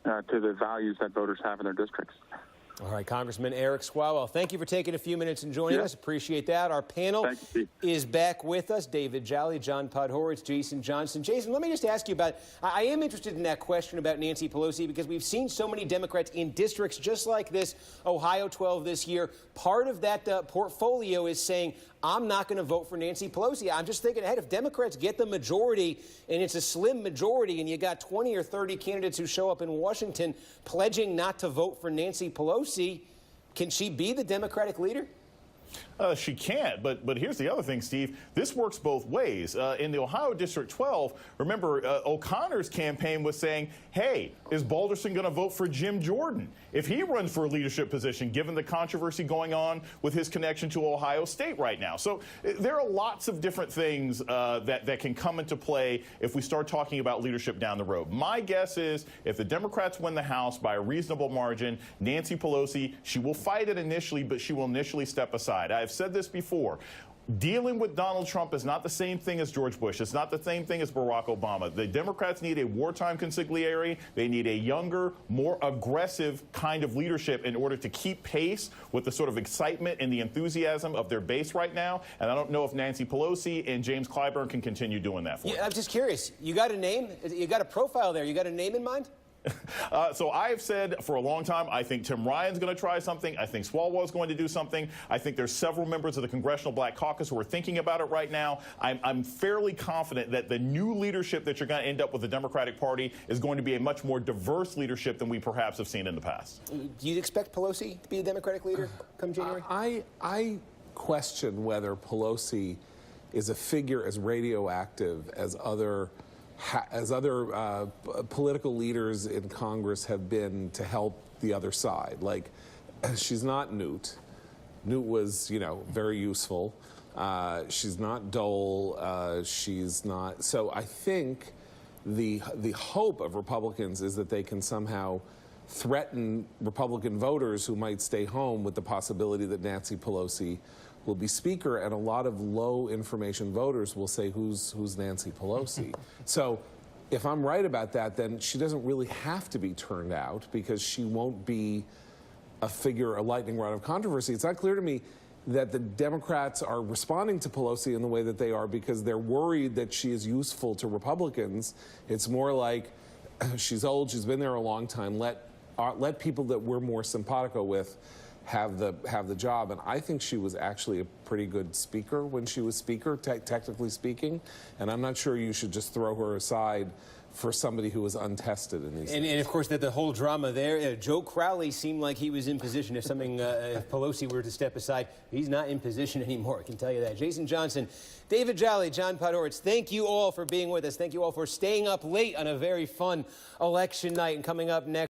to the values that voters have in their districts. All right, Congressman Eric Swalwell, thank you for taking a few minutes and joining us. Appreciate that. Our panel is back with us. David Jolly, John Podhoretz, Jason Johnson. Jason, let me just ask you about, I am interested in that question about Nancy Pelosi because we've seen so many Democrats in districts just like this, Ohio 12 this year. Part of that portfolio is saying, I'm not going to vote for Nancy Pelosi. I'm just thinking ahead. If Democrats get the majority, and it's a slim majority, and you got 20 or 30 candidates who show up in Washington pledging not to vote for Nancy Pelosi, can she be the Democratic leader? She can't, but here's the other thing, Steve. This works both ways. In the Ohio District 12, remember, O'Connor's campaign was saying, hey, is Balderson going to vote for Jim Jordan if he runs for a leadership position, given the controversy going on with his connection to Ohio State right now? So there are lots of different things that can come into play if we start talking about leadership down the road. My guess is if the Democrats win the House by a reasonable margin, Nancy Pelosi, she will fight it initially, but she will initially step aside. I've said this before. Dealing with Donald Trump is not the same thing as George Bush. It's not the same thing as Barack Obama. The Democrats need a wartime consigliere. They need a younger, more aggressive kind of leadership in order to keep pace with the sort of excitement and the enthusiasm of their base right now. And I don't know if Nancy Pelosi and James Clyburn can continue doing that for them. I'm just curious. You got a name? You got a profile there? You got a name in mind? So I've said for a long time, I think Tim Ryan's going to try something. I think Swalwell's going to do something. I think there's several members of the Congressional Black Caucus who are thinking about it right now. I'm fairly confident that the new leadership that you're going to end up with the Democratic Party is going to be a much more diverse leadership than we perhaps have seen in the past. Do you expect Pelosi to be a Democratic leader come January? I question whether Pelosi is a figure as radioactive as other political leaders in Congress have been to help the other side. Like, she's not Newt. Newt was, very useful. She's not Dole. She's not. So I think the hope of Republicans is that they can somehow threaten Republican voters who might stay home with the possibility that Nancy Pelosi will be Speaker, and a lot of low-information voters will say, who's Nancy Pelosi? So if I'm right about that, then she doesn't really have to be turned out because she won't be a figure, a lightning rod of controversy. It's not clear to me that the Democrats are responding to Pelosi in the way that they are because they're worried that she is useful to Republicans. It's more like she's old, she's been there a long time, let people that we're more simpatico with have the job. And I think she was actually a pretty good speaker when she was Speaker, technically speaking. And I'm not sure you should just throw her aside for somebody who was untested in these things. And of course, the whole drama there, Joe Crowley seemed like he was in position if if Pelosi were to step aside. He's not in position anymore, I can tell you that. Jason Johnson, David Jolly, John Podhoretz, thank you all for being with us. Thank you all for staying up late on a very fun election night. And coming up next,